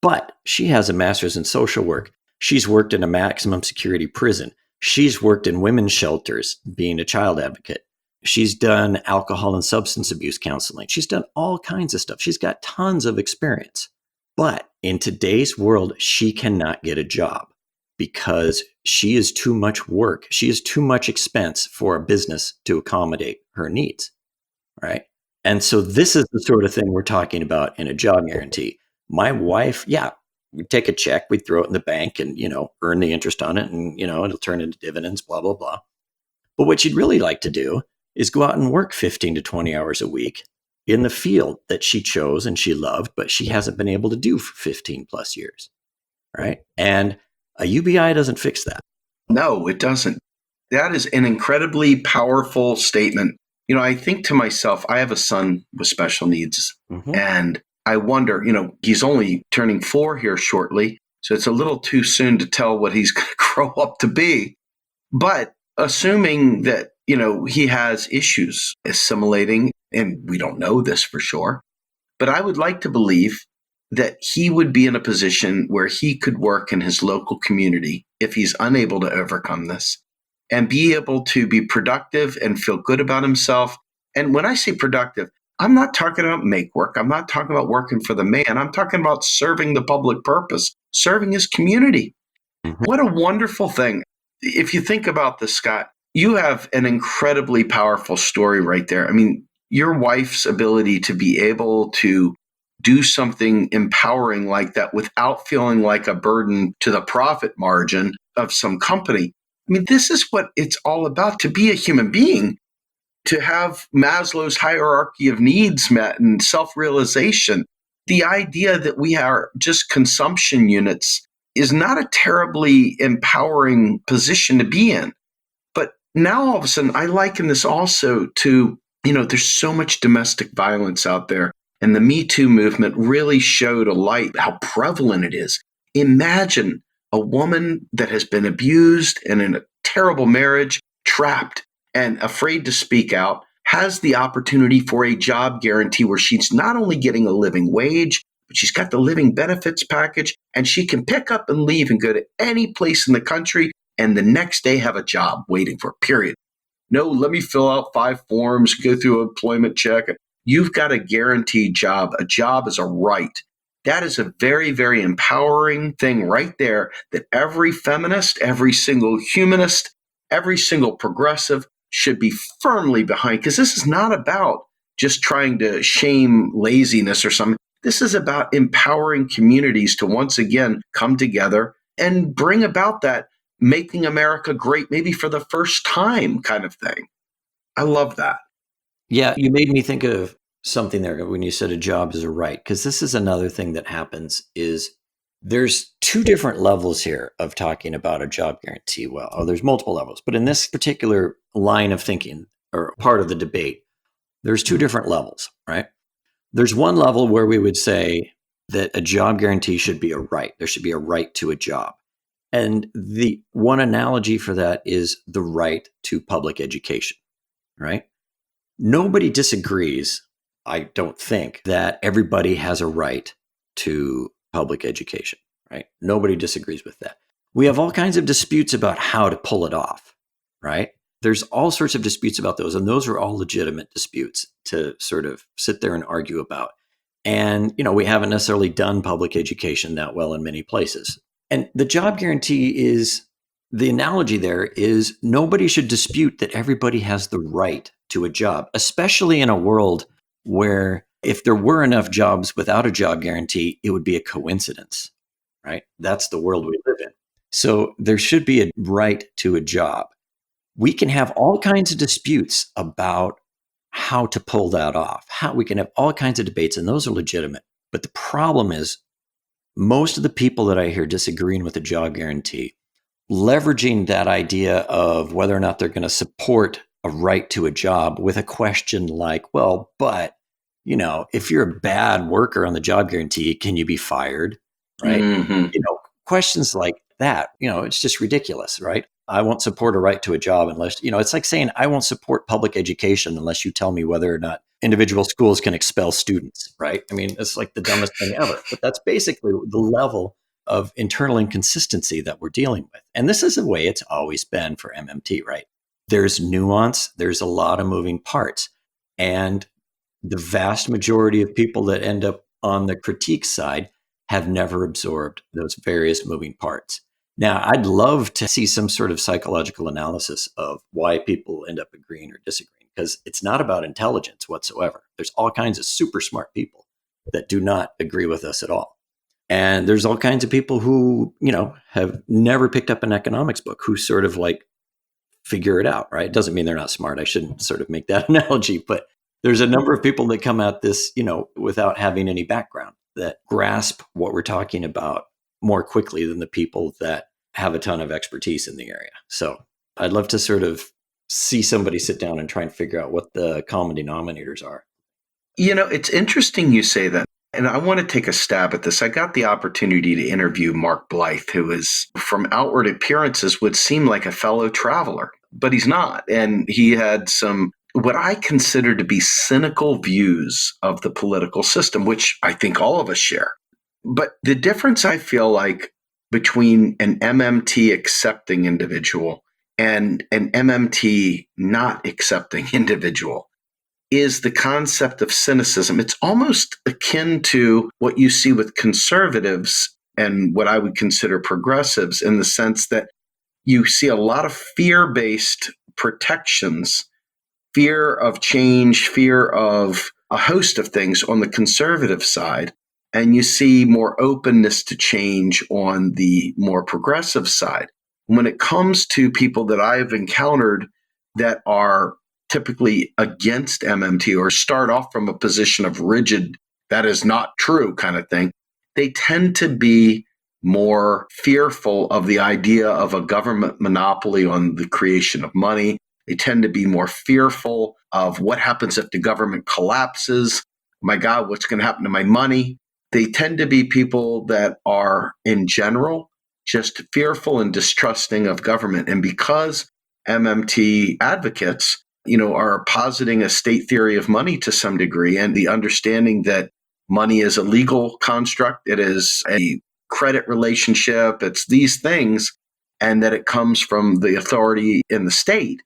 But she has a master's in social work. She's worked in a maximum security prison. She's worked in women's shelters, being a child advocate. She's done alcohol and substance abuse counseling. She's done all kinds of stuff. She's got tons of experience. But in today's world, she cannot get a job because she is too much work. She is too much expense for a business to accommodate her needs, right? And so this is the sort of thing we're talking about in a job guarantee. My wife, we'd take a check, we'd throw it in the bank and, earn the interest on it and, it'll turn into dividends, blah, blah, blah. But what she'd really like to do is go out and work 15 to 20 hours a week in the field that she chose and she loved, but she hasn't been able to do for 15 plus years, right? And a UBI doesn't fix that. No, it doesn't. That is an incredibly powerful statement. I think to myself, I have a son with special needs, and I wonder, he's only turning 4 here shortly, so it's a little too soon to tell what he's going to grow up to be. But assuming that, he has issues assimilating, and we don't know this for sure, but I would like to believe that he would be in a position where he could work in his local community if he's unable to overcome this and be able to be productive and feel good about himself. And when I say productive, I'm not talking about make work. I'm not talking about working for the man. I'm talking about serving the public purpose, serving his community. What a wonderful thing. If you think about this, Scott, you have an incredibly powerful story right there. I mean, your wife's ability to be able to do something empowering like that without feeling like a burden to the profit margin of some company. I mean, this is what it's all about, to be a human being, to have Maslow's hierarchy of needs met and self-realization. The idea that we are just consumption units is not a terribly empowering position to be in. But now all of a sudden, I liken this also to, there's so much domestic violence out there. And the Me Too movement really showed a light how prevalent it is. Imagine a woman that has been abused and in a terrible marriage, trapped and afraid to speak out, has the opportunity for a job guarantee where she's not only getting a living wage, but she's got the living benefits package, and she can pick up and leave and go to any place in the country and the next day have a job waiting for, period. No, let me fill out 5 forms, go through an employment check. You've got a guaranteed job. A job is a right. That is a very, very empowering thing right there that every feminist, every single humanist, every single progressive should be firmly behind, because this is not about just trying to shame laziness or something. This is about empowering communities to once again come together and bring about that making America great, maybe for the first time kind of thing. I love that. Yeah, you made me think of something there when you said a job is a right, because this is another thing that happens is there's two different levels here of talking about a job guarantee. Well, there's multiple levels, but in this particular line of thinking or part of the debate, there's two different levels, right? There's one level where we would say that a job guarantee should be a right. There should be a right to a job. And the one analogy for that is the right to public education, right? Nobody disagrees, I don't think, that everybody has a right to public education, right? Nobody disagrees with that. We have all kinds of disputes about how to pull it off, right? There's all sorts of disputes about those, and those are all legitimate disputes to sort of sit there and argue about. And, we haven't necessarily done public education that well in many places. And the job guarantee is, the analogy there is nobody should dispute that everybody has the right to a job, especially in a world where if there were enough jobs without a job guarantee, it would be a coincidence, right? That's the world we live in. So there should be a right to a job. We can have all kinds of disputes about how to pull that off. We can have all kinds of debates, and those are legitimate. But the problem is most of the people that I hear disagreeing with the job guarantee, leveraging that idea of whether or not they're going to support a right to a job with a question like, well, but, if you're a bad worker on the job guarantee, can you be fired? Right? Mm-hmm. Questions like that, it's just ridiculous, right? I won't support a right to a job unless, it's like saying I won't support public education unless you tell me whether or not individual schools can expel students, right? I mean, it's like the dumbest thing ever. But that's basically the level of internal inconsistency that we're dealing with. And this is the way it's always been for MMT, right? There's nuance, there's a lot of moving parts. And the vast majority of people that end up on the critique side have never absorbed those various moving parts. Now, I'd love to see some sort of psychological analysis of why people end up agreeing or disagreeing, because it's not about intelligence whatsoever. There's all kinds of super smart people that do not agree with us at all. And there's all kinds of people who, have never picked up an economics book who sort of like figure it out, right? It doesn't mean they're not smart. I shouldn't sort of make that analogy, but there's a number of people that come at this, without having any background that grasp what we're talking about more quickly than the people that have a ton of expertise in the area. So I'd love to sort of see somebody sit down and try and figure out what the common denominators are. It's interesting you say that. And I want to take a stab at this. I got the opportunity to interview Mark Blythe, who is, from outward appearances, would seem like a fellow traveler, but he's not. And he had some, what I consider to be cynical views of the political system, which I think all of us share. But the difference I feel like between an MMT accepting individual and an MMT not accepting individual is the concept of cynicism. It's almost akin to what you see with conservatives and what I would consider progressives, in the sense that you see a lot of fear-based protections, fear of change, fear of a host of things on the conservative side. And you see more openness to change on the more progressive side. When it comes to people that I've encountered that are typically against MMT or start off from a position of rigid, that is not true kind of thing, they tend to be more fearful of the idea of a government monopoly on the creation of money. They tend to be more fearful of what happens if the government collapses. My God, what's going to happen to my money? They tend to be people that are, in general, just fearful and distrusting of government. And because MMT advocates, are positing a state theory of money to some degree, and the understanding that money is a legal construct, it is a credit relationship, it's these things, and that it comes from the authority in the state,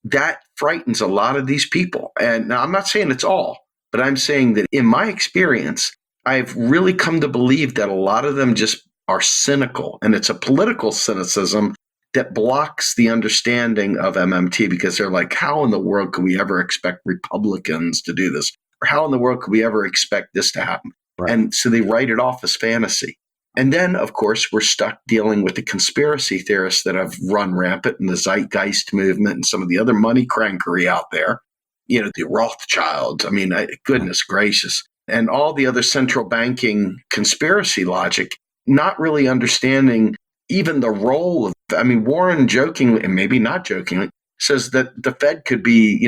that frightens a lot of these people. And now I'm not saying it's all, but I'm saying that in my experience, I've really come to believe that a lot of them just are cynical, and it's a political cynicism that blocks the understanding of MMT, because they're like, how in the world could we ever expect Republicans to do this? Or how in the world could we ever expect this to happen? Right. And so they write it off as fantasy. And then, of course, we're stuck dealing with the conspiracy theorists that have run rampant in the zeitgeist movement and some of the other money crankery out there. the Rothschilds. Goodness gracious. And all the other central banking conspiracy logic, not really understanding even the role of, Warren jokingly, and maybe not jokingly, says that the Fed could be,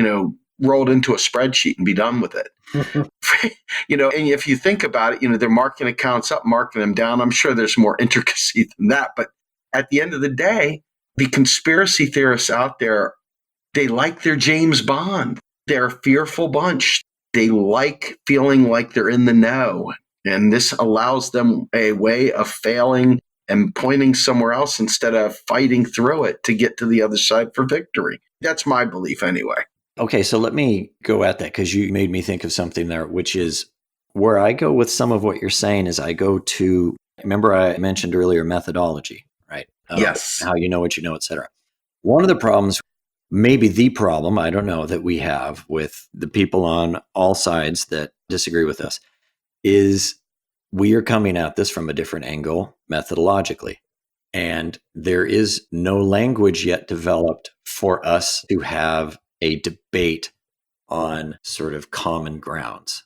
rolled into a spreadsheet and be done with it. And if you think about it, they're marking accounts up, marking them down. I'm sure there's more intricacy than that. But at the end of the day, the conspiracy theorists out there, they like their James Bond. They're a fearful bunch. They like feeling like they're in the know. And this allows them a way of failing and pointing somewhere else instead of fighting through it to get to the other side for victory. That's my belief anyway. Okay, so let me go at that because you made me think of something there, which is where I go with some of what you're saying is I go to, remember I mentioned earlier methodology, right? Yes. How you know what you know, et cetera. One of the problems, maybe the problem, I don't know, that we have with the people on all sides that disagree with us is we are coming at this from a different angle methodologically. And there is no language yet developed for us to have a debate on sort of common grounds.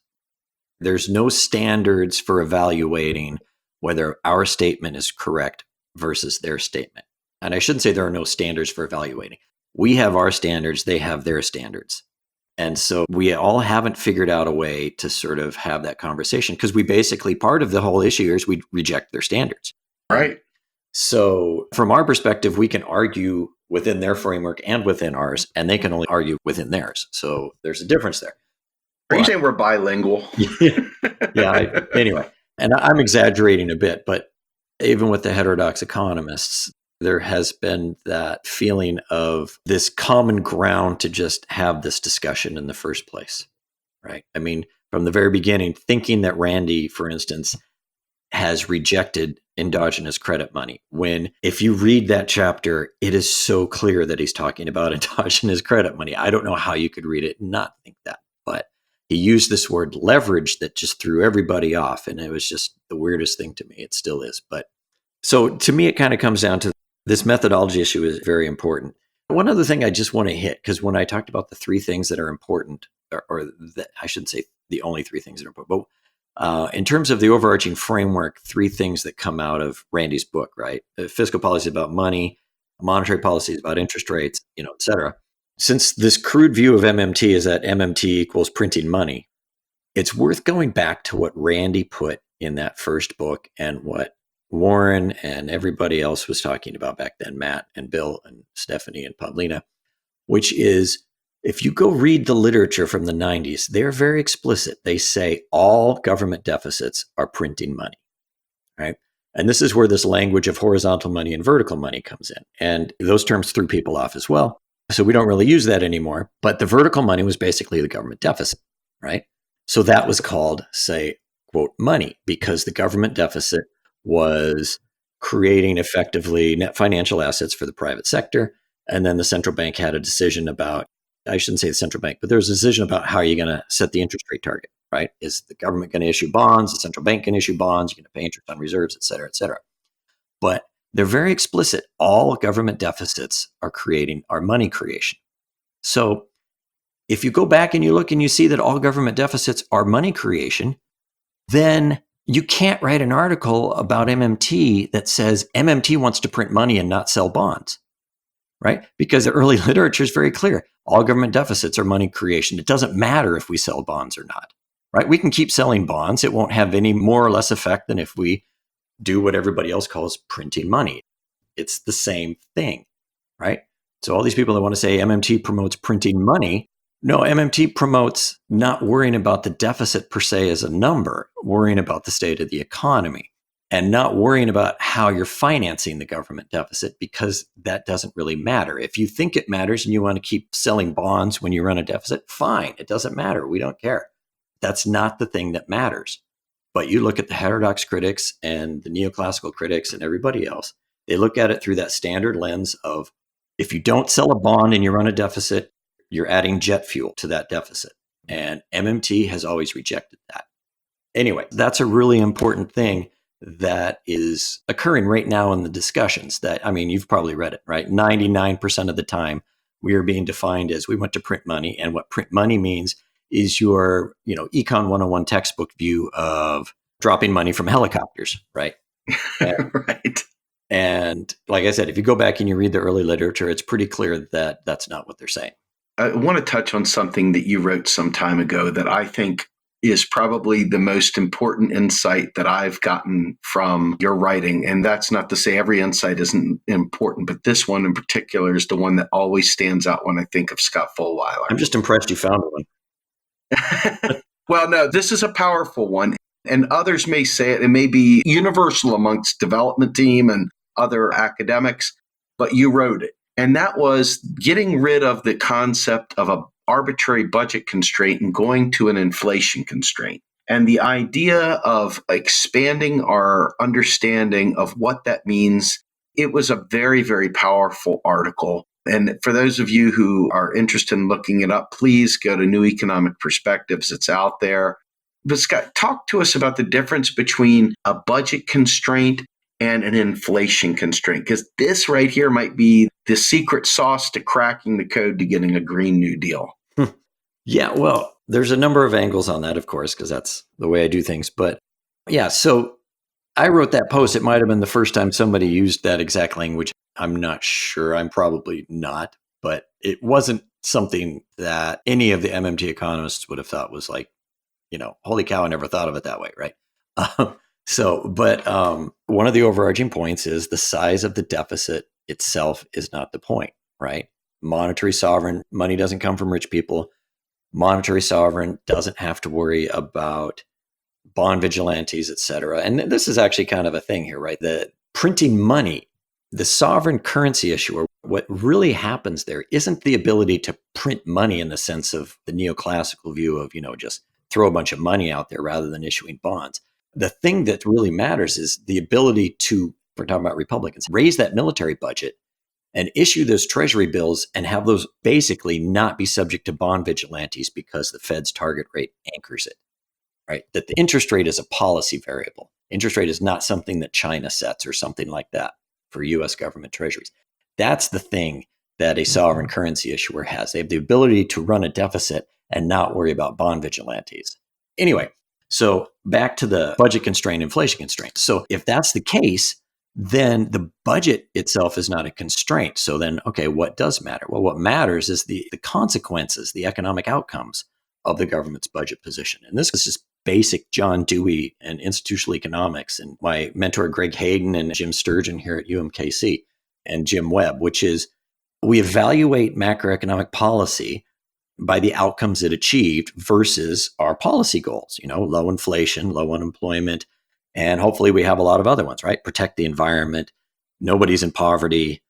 There's no standards for evaluating whether our statement is correct versus their statement. And I shouldn't say there are no standards for evaluating. We have our standards, they have their standards. And so we all haven't figured out a way to sort of have that conversation because we basically, part of the whole issue here is we reject their standards. Right. So from our perspective, we can argue within their framework and within ours, and they can only argue within theirs. So there's a difference there. Are you saying we're bilingual? Anyway, and I'm exaggerating a bit, but even with the heterodox economists, there has been that feeling of this common ground to just have this discussion in the first place, right? From the very beginning, thinking that Randy, for instance, has rejected endogenous credit money, when if you read that chapter, it is so clear that he's talking about endogenous credit money. I don't know how you could read it and not think that, but he used this word leverage that just threw everybody off. And it was just the weirdest thing to me. It still is. But so to me, it kind of comes down to this methodology issue is very important. One other thing I just want to hit, because when I talked about the three things that are important, or that I shouldn't say the only three things that are important, but in terms of the overarching framework, three things that come out of Randy's book, right? Fiscal policy is about money, monetary policy is about interest rates, et cetera. Since this crude view of MMT is that MMT equals printing money, it's worth going back to what Randy put in that first book and what Warren and everybody else was talking about back then, Matt and Bill and Stephanie and Paulina, which is, if you go read the literature from the 90s, they're very explicit. They say all government deficits are printing money, right? And this is where this language of horizontal money and vertical money comes in. And those terms threw people off as well. So we don't really use that anymore. But the vertical money was basically the government deficit, right? So that was called, say, quote, money, because the government deficit was creating effectively net financial assets for the private sector. And then the central bank had a decision about, I shouldn't say the central bank, but there was a decision about how you're going to set the interest rate target, right? Is the government going to issue bonds? The central bank can issue bonds. You're going to pay interest on reserves, et cetera, et cetera. But they're very explicit. All government deficits are money creation. So if you go back and you look and you see that all government deficits are money creation, then you can't write an article about MMT that says MMT wants to print money and not sell bonds, right? Because the early literature is very clear. All government deficits are money creation. It doesn't matter if we sell bonds or not, right? We can keep selling bonds. It won't have any more or less effect than if we do what everybody else calls printing money. It's the same thing, right? So all these people that want to say MMT promotes printing money, no, MMT promotes not worrying about the deficit per se as a number, worrying about the state of the economy and not worrying about how you're financing the government deficit, because that doesn't really matter. If you think it matters and you want to keep selling bonds when you run a deficit, fine. It doesn't matter. We don't care. That's not the thing that matters. But you look at the heterodox critics and the neoclassical critics and everybody else, they look at it through that standard lens of, if you don't sell a bond and you run a deficit, you're adding jet fuel to that deficit. And MMT has always rejected that. Anyway, that's a really important thing that is occurring right now in the discussions that, you've probably read it, right? 99% of the time, we are being defined as we want to print money. And what print money means is your, Econ 101 textbook view of dropping money from helicopters, right? Right. And like I said, if you go back and you read the early literature, it's pretty clear that that's not what they're saying. I want to touch on something that you wrote some time ago that I think is probably the most important insight that I've gotten from your writing. And that's not to say every insight isn't important, but this one in particular is the one that always stands out when I think of Scott Fullwiler. I'm just impressed you found one. Well, no, this is a powerful one. And others may say it may be universal amongst development team and other academics, but you wrote it. And that was getting rid of the concept of an arbitrary budget constraint and going to an inflation constraint. And the idea of expanding our understanding of what that means, it was a very, very powerful article. And for those of you who are interested in looking it up, please go to New Economic Perspectives. It's out there. But Scott, talk to us about the difference between a budget constraint and an inflation constraint, because this right here might be the secret sauce to cracking the code to getting a Green New Deal. Yeah, well, there's a number of angles on that, of course, because that's the way I do things. But yeah, so I wrote that post. It might have been the first time somebody used that exact language. I'm not sure. I'm probably not. But it wasn't something that any of the MMT economists would have thought was like, holy cow, I never thought of it that way, right? But one of the overarching points is the size of the deficit itself is not the point, right? Monetary sovereign, money doesn't come from rich people. Monetary sovereign doesn't have to worry about bond vigilantes, et cetera. And this is actually kind of a thing here, right? The printing money, the sovereign currency issuer, what really happens there isn't the ability to print money in the sense of the neoclassical view of, just throw a bunch of money out there rather than issuing bonds. The thing that really matters is the ability to, we're talking about Republicans, raise that military budget and issue those treasury bills and have those basically not be subject to bond vigilantes because the Fed's target rate anchors it, right? That the interest rate is a policy variable. Interest rate is not something that China sets or something like that for US government treasuries. That's the thing that a sovereign currency issuer has. They have the ability to run a deficit and not worry about bond vigilantes. Anyway, so back to the budget constraint, inflation constraint. So if that's the case, then the budget itself is not a constraint. So then, okay, what does matter? Well, what matters is the consequences, the economic outcomes of the government's budget position. And this is just basic John Dewey and institutional economics and my mentor, Greg Hayden and Jim Sturgeon here at UMKC and Jim Webb, which is we evaluate macroeconomic policy by the outcomes it achieved versus our policy goals, low inflation, low unemployment, and hopefully we have a lot of other ones, right? Protect the environment, nobody's in poverty,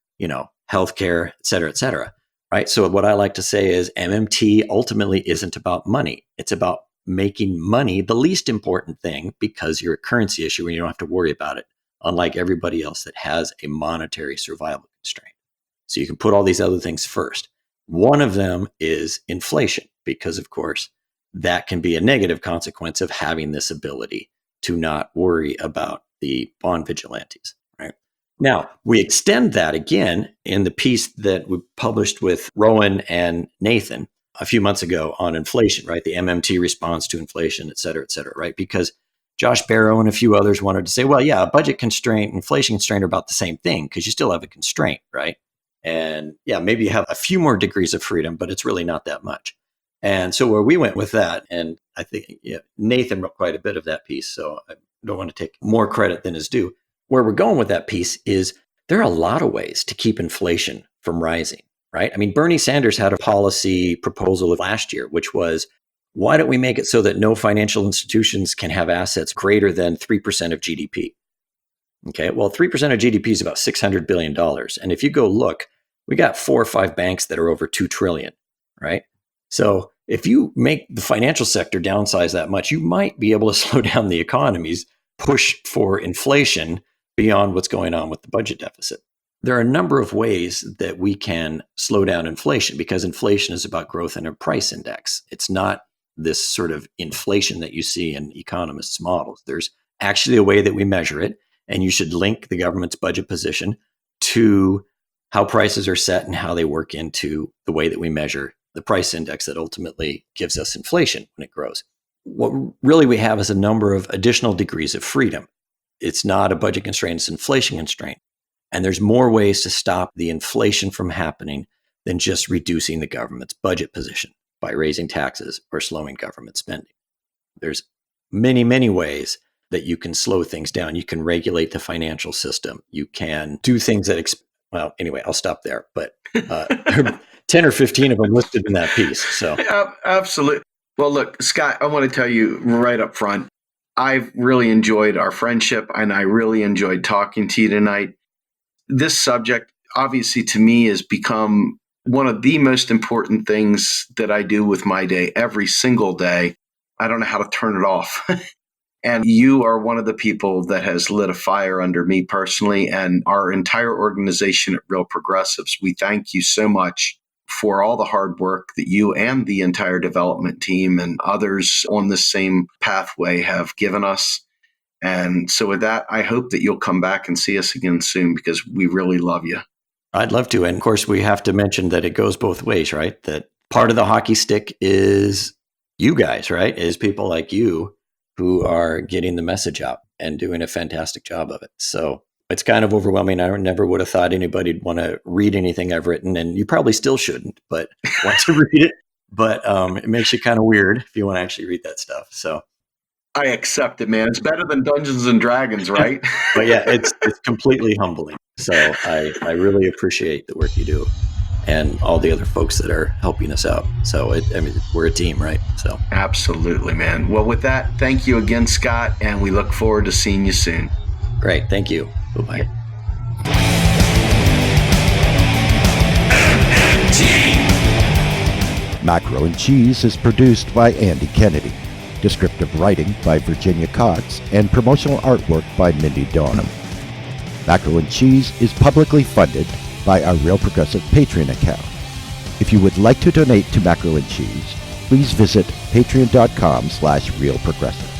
healthcare, et cetera, right? So what I like to say is MMT ultimately isn't about money. It's about making money the least important thing because you're a currency issue and you don't have to worry about it, unlike everybody else that has a monetary survival constraint. So you can put all these other things first. One of them is inflation, because of course, that can be a negative consequence of having this ability to not worry about the bond vigilantes, right? Now, we extend that again in the piece that we published with Rowan and Nathan a few months ago on inflation, right? The MMT response to inflation, et cetera, right? Because Josh Barrow and a few others wanted to say, well, yeah, a budget constraint, inflation constraint are about the same thing because you still have a constraint, right? And yeah, maybe you have a few more degrees of freedom, but it's really not that much. And so where we went with that, and I think Nathan wrote quite a bit of that piece, so I don't want to take more credit than is due. Where we're going with that piece is there are a lot of ways to keep inflation from rising, right? I mean, Bernie Sanders had a policy proposal last year, which was, why don't we make it so that no financial institutions can have assets greater than 3% of GDP? Okay, well, 3% of GDP is about $600 billion. And if you go look, we got 4 or 5 banks that are over 2 trillion, right? So if you make the financial sector downsize that much, you might be able to slow down the economy's push for inflation beyond what's going on with the budget deficit. There are a number of ways that we can slow down inflation because inflation is about growth in a price index. It's not this sort of inflation that you see in economists' models. There's actually a way that we measure it, and you should link the government's budget position to how prices are set and how they work into the way that we measure the price index that ultimately gives us inflation when it grows. What really we have is a number of additional degrees of freedom. It's not a budget constraint, it's inflation constraint. And there's more ways to stop the inflation from happening than just reducing the government's budget position by raising taxes or slowing government spending. There's many, many ways that you can slow things down. You can regulate the financial system. You can do things that, well, anyway, I'll stop there. But 10 or 15 of them listed in that piece. So Absolutely. Well, look, Scott, I want to tell you right up front, I've really enjoyed our friendship and I really enjoyed talking to you tonight. This subject, obviously, to me has become one of the most important things that I do with my day every single day. I don't know how to turn it off. And you are one of the people that has lit a fire under me personally and our entire organization at Real Progressives. We thank you so much for all the hard work that you and the entire development team and others on the same pathway have given us. And so with that, I hope that you'll come back and see us again soon because we really love you. I'd love to. And of course, we have to mention that it goes both ways, right? That part of the hockey stick is you guys, right? Is people like you who are getting the message out and doing a fantastic job of it. So it's kind of overwhelming. I never would have thought anybody'd want to read anything I've written, and you probably still shouldn't, but want to read it. But it makes you kind of weird if you want to actually read that stuff. So I accept it, man. It's better than Dungeons and Dragons, right? But yeah, it's completely humbling. So I really appreciate the work you do and all the other folks that are helping us out. So we're a team, right? So absolutely, man. Well, with that, thank you again, Scott, and we look forward to seeing you soon. Great. Thank you. Bye-bye. Macro and Cheese is produced by Andy Kennedy. Descriptive writing by Virginia Cox and promotional artwork by Mindy Donham. Macro and Cheese is publicly funded by our Real Progressive Patreon account. If you would like to donate to Macro and Cheese, please visit patreon.com/realprogressive.